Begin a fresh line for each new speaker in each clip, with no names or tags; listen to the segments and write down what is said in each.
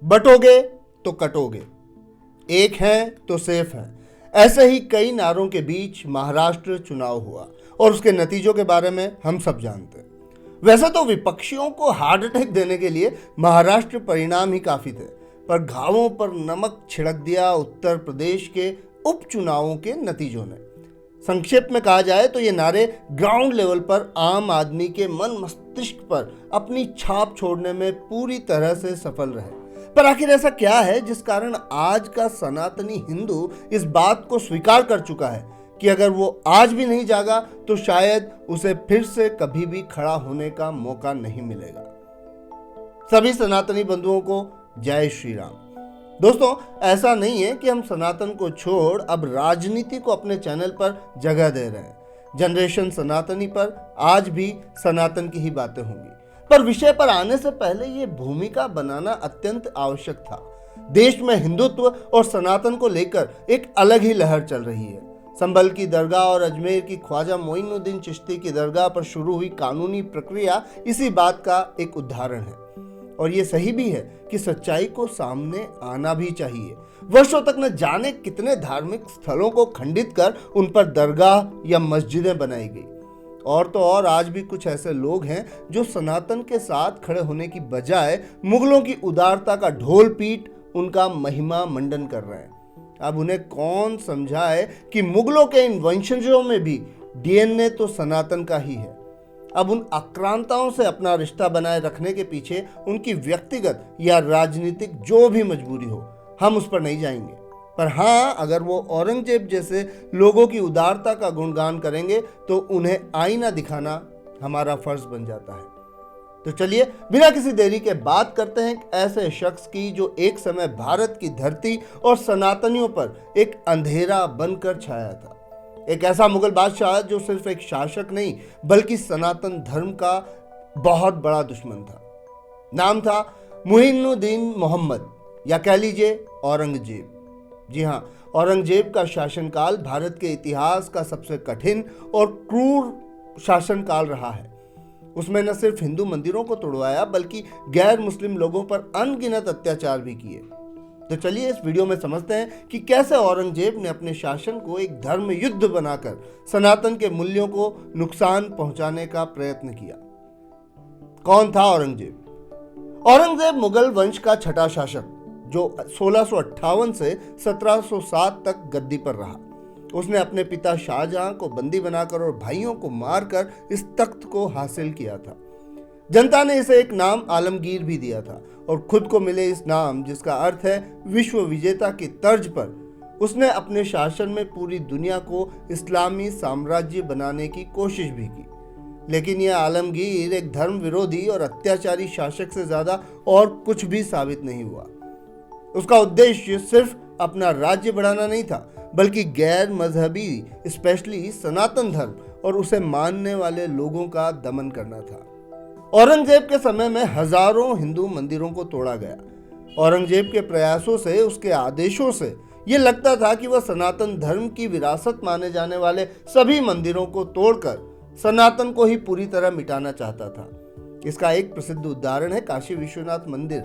बटोगे तो कटोगे, एक हैं तो सेफ हैं। ऐसे ही कई नारों के बीच महाराष्ट्र चुनाव हुआ और उसके नतीजों के बारे में हम सब जानते हैं। वैसे तो विपक्षियों को हार्ट अटैक देने के लिए महाराष्ट्र परिणाम ही काफी थे, पर घावों पर नमक छिड़क दिया उत्तर प्रदेश के उपचुनावों के नतीजों ने। संक्षेप में कहा जाए तो ये नारे ग्राउंड लेवल पर आम आदमी के मन मस्तिष्क पर अपनी छाप छोड़ने में पूरी तरह से सफल रहे। पर आखिर ऐसा क्या है जिस कारण आज का सनातनी हिंदू इस बात को स्वीकार कर चुका है कि अगर वो आज भी नहीं जागा तो शायद उसे फिर से कभी भी खड़ा होने का मौका नहीं मिलेगा। सभी सनातनी बंधुओं को जय श्री राम। दोस्तों, ऐसा नहीं है कि हम सनातन को छोड़ अब राजनीति को अपने चैनल पर जगह दे रहे हैं। जनरेशन सनातनी पर आज भी सनातन की ही बातें होंगी, पर विषय पर आने से पहले ये भूमिका बनाना अत्यंत आवश्यक था। देश में हिंदुत्व और सनातन को लेकर एक अलग ही लहर चल रही है। संभल की दरगाह और अजमेर की ख्वाजा मोइनुद्दीन चिश्ती की दरगाह पर शुरू हुई कानूनी प्रक्रिया इसी बात का एक उदाहरण है। और ये सही भी है कि सच्चाई को सामने आना भी चाहिए। वर्षों तक न जाने कितने धार्मिक स्थलों को खंडित कर उन पर दरगाह या मस्जिदें बनाई गई। और तो और आज भी कुछ ऐसे लोग हैं जो सनातन के साथ खड़े होने की बजाय मुगलों की उदारता का ढोल पीट उनका महिमा मंडन कर रहे हैं। अब उन्हें कौन समझाए कि मुगलों के इन वंशजों में भी डीएनए तो सनातन का ही है। अब उन आक्रांताओं से अपना रिश्ता बनाए रखने के पीछे उनकी व्यक्तिगत या राजनीतिक जो भी मजबूरी हो, हम उस पर नहीं जाएंगे। पर हाँ, अगर वो औरंगजेब जैसे लोगों की उदारता का गुणगान करेंगे तो उन्हें आईना दिखाना हमारा फर्ज बन जाता है। तो चलिए बिना किसी देरी के बात करते हैं एक ऐसे शख्स की जो एक समय भारत की धरती और सनातनियों पर एक अंधेरा बनकर छाया था। एक ऐसा मुगल बादशाह जो सिर्फ एक शासक नहीं बल्कि सनातन धर्म का बहुत बड़ा दुश्मन था। नाम था मुइनुद्दीन मोहम्मद, या कह लीजिए औरंगजेब। जी हाँ, औरंगजेब का शासनकाल भारत के इतिहास का सबसे कठिन और क्रूर शासनकाल रहा है। उसमें न सिर्फ हिंदू मंदिरों को तोड़वाया बल्कि गैर मुस्लिम लोगों पर अनगिनत अत्याचार भी किए। तो चलिए इस वीडियो में समझते हैं कि कैसे औरंगजेब ने अपने शासन को एक धर्म युद्ध बनाकर सनातन के मूल्यों को नुकसान पहुंचाने का प्रयत्न किया। कौन था औरंगजेब? औरंगजेब मुगल वंश का छठा शासक जो 1658 से 1707 तक गद्दी पर रहा। उसने अपने पिता शाहजहां को बंदी बनाकर और भाइयों को मारकर इस तख्त को हासिल किया था। जनता ने इसे एक नाम आलमगीर भी दिया था और खुद को मिले इस नाम, जिसका अर्थ है विश्व विजेता, की तर्ज पर उसने अपने शासन में पूरी दुनिया को इस्लामी साम्राज्य बनाने की कोशिश भी की। लेकिन यह आलमगीर एक धर्म विरोधी और अत्याचारी शासक से ज्यादा और कुछ भी साबित नहीं हुआ। उसका उद्देश्य सिर्फ अपना राज्य बढ़ाना नहीं था बल्कि गैर मजहबी, स्पेशली सनातन धर्म और उसे मानने वाले लोगों का दमन करना था। औरंगजेब के समय में हजारों हिंदू मंदिरों को तोड़ा गया। औरंगजेब के प्रयासों से, उसके आदेशों से यह लगता था कि वह सनातन धर्म की विरासत माने जाने वाले सभी मंदिरों को तोड़कर सनातन को ही पूरी तरह मिटाना चाहता था। इसका एक प्रसिद्ध उदाहरण है काशी विश्वनाथ मंदिर,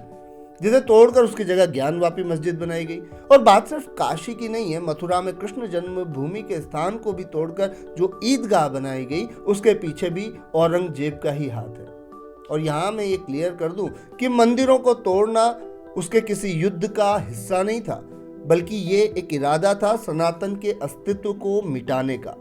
जिसे तोड़कर उसकी जगह ज्ञानवापी मस्जिद बनाई गई। और बात सिर्फ काशी की नहीं है, मथुरा में कृष्ण जन्मभूमि के स्थान को भी तोड़कर जो ईदगाह बनाई गई उसके पीछे भी औरंगजेब का ही हाथ है। और यहाँ मैं ये क्लियर कर दूं कि मंदिरों को तोड़ना उसके किसी युद्ध का हिस्सा नहीं था, बल्कि ये एक इरादा था सनातन के अस्तित्व को मिटाने का।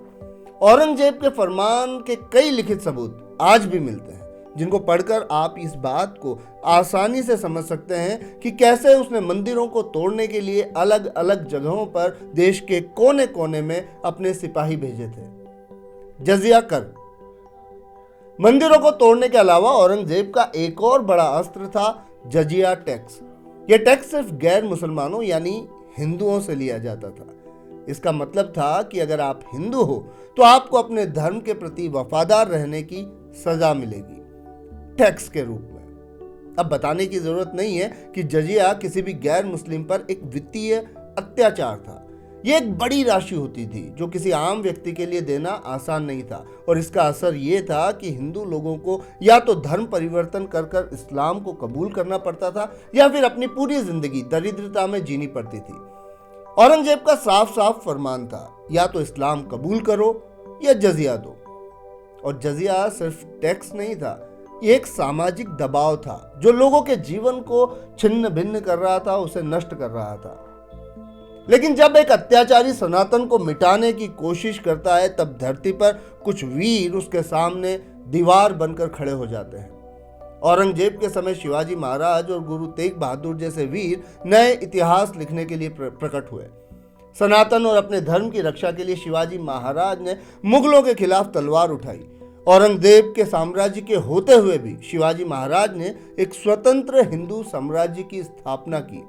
औरंगजेब के फरमान के कई लिखित सबूत आज भी मिलते हैं, जिनको पढ़कर आप इस बात को आसानी से समझ सकते हैं कि कैसे उसने मंदिरों को तोड़ने के लिए अलग अलग जगहों पर देश के कोने कोने में अपने सिपाही भेजे थे। जजिया कर। मंदिरों को तोड़ने के अलावा औरंगजेब का एक और बड़ा अस्त्र था जजिया टैक्स। यह टैक्स सिर्फ गैर मुसलमानों यानी हिंदुओं से लिया जाता था। इसका मतलब था कि अगर आप हिंदू हो तो आपको अपने धर्म के प्रति वफादार रहने की सजा मिलेगी, टैक्स के रूप में। अब बताने की जरूरत नहीं है कि जजिया किसी भी गैर मुस्लिम पर एक वित्तीय अत्याचार था। ये एक बड़ी राशि होती थी जो किसी आम व्यक्ति के लिए देना आसान नहीं था, और इसका असर ये था कि हिंदू लोगों को या तो धर्म परिवर्तन कर कर इस्लाम को कबूल करना पड़ता था या फिर अपनी पूरी जिंदगी दरिद्रता में जीनी पड़ती थी। औरंगजेब का साफ साफ फरमान था, या तो इस्लाम कबूल करो या जजिया दो। और जजिया सिर्फ टैक्स नहीं था, ये एक सामाजिक दबाव था जो लोगों के जीवन को छिन्न भिन्न कर रहा था, उसे नष्ट कर रहा था। लेकिन जब एक अत्याचारी सनातन को मिटाने की कोशिश करता है, तब धरती पर कुछ वीर उसके सामने दीवार बनकर खड़े हो जाते हैं। औरंगजेब के समय शिवाजी महाराज और गुरु तेग बहादुर जैसे वीर नए इतिहास लिखने के लिए प्रकट हुए। सनातन और अपने धर्म की रक्षा के लिए शिवाजी महाराज ने मुगलों के खिलाफ तलवार उठाई। औरंगजेब के साम्राज्य के होते हुए भी शिवाजी महाराज ने एक स्वतंत्र हिंदू साम्राज्य की स्थापना की,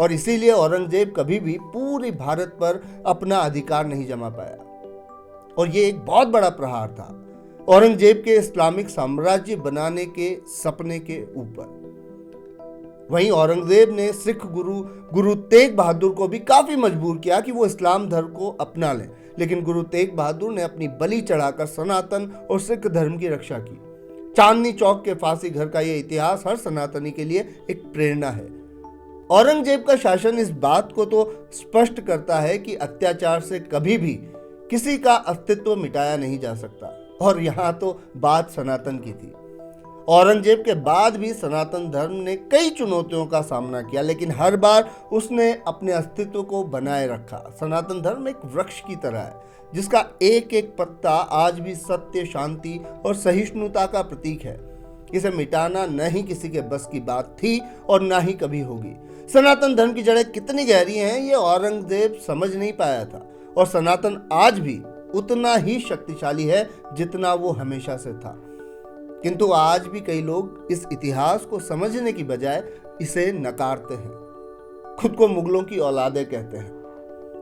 और इसीलिए औरंगजेब कभी भी पूरी भारत पर अपना अधिकार नहीं जमा पाया। और ये एक बहुत बड़ा प्रहार था औरंगजेब के इस्लामिक साम्राज्य बनाने के सपने के ऊपर। वहीं औरंगजेब ने सिख गुरु तेग बहादुर को भी काफी मजबूर किया कि वो इस्लाम धर्म को अपना लें, लेकिन गुरु तेग बहादुर ने अपनी बलि चढ़ाकर सनातन और सिख धर्म की रक्षा की। चांदनी चौक के फांसी घर का यह इतिहास हर सनातनी के लिए एक प्रेरणा है। औरंगजेब का शासन इस बात को तो स्पष्ट करता है कि अत्याचार से कभी भी किसी का अस्तित्व मिटाया नहीं जा सकता, और यहाँ तो बात सनातन की थी। औरंगजेब के बाद भी सनातन धर्म ने कई चुनौतियों का सामना किया, लेकिन हर बार उसने अपने अस्तित्व को बनाए रखा। सनातन धर्म एक वृक्ष की तरह है जिसका एक एक पत्ता आज भी सत्य, शांति और सहिष्णुता का प्रतीक है। इसे मिटाना न ही किसी के बस की बात थी और ना ही कभी होगी। सनातन धर्म की जड़ें कितनी गहरी हैं ये औरंगजेब समझ नहीं पाया था, और सनातन आज भी उतना ही शक्तिशाली है जितना वो हमेशा से था। किंतु आज भी कई लोग इस इतिहास को समझने की बजाय इसे नकारते हैं, खुद को मुगलों की औलादे कहते हैं।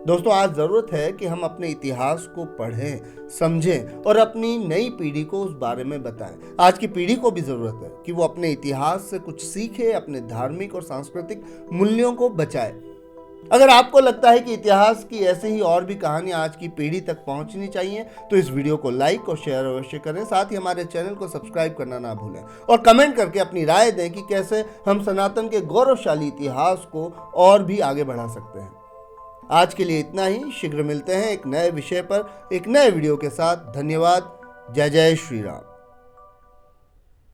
दोस्तों, आज जरूरत है कि हम अपने इतिहास को पढ़ें, समझें और अपनी नई पीढ़ी को उस बारे में बताएं। आज की पीढ़ी को भी जरूरत है कि वो अपने इतिहास से कुछ सीखे, अपने धार्मिक और सांस्कृतिक मूल्यों को बचाए। अगर आपको लगता है कि इतिहास की ऐसे ही और भी कहानियां आज की पीढ़ी तक पहुंचनी चाहिए तो इस वीडियो को लाइक और शेयर अवश्य करें। साथ ही हमारे चैनल को सब्सक्राइब करना ना भूलें, और कमेंट करके अपनी राय दें कि कैसे हम सनातन के गौरवशाली इतिहास को और भी आगे बढ़ा सकते हैं। आज के लिए इतना ही। शीघ्र मिलते हैं एक नए विषय पर एक नए वीडियो के साथ। धन्यवाद। जय जय श्री राम।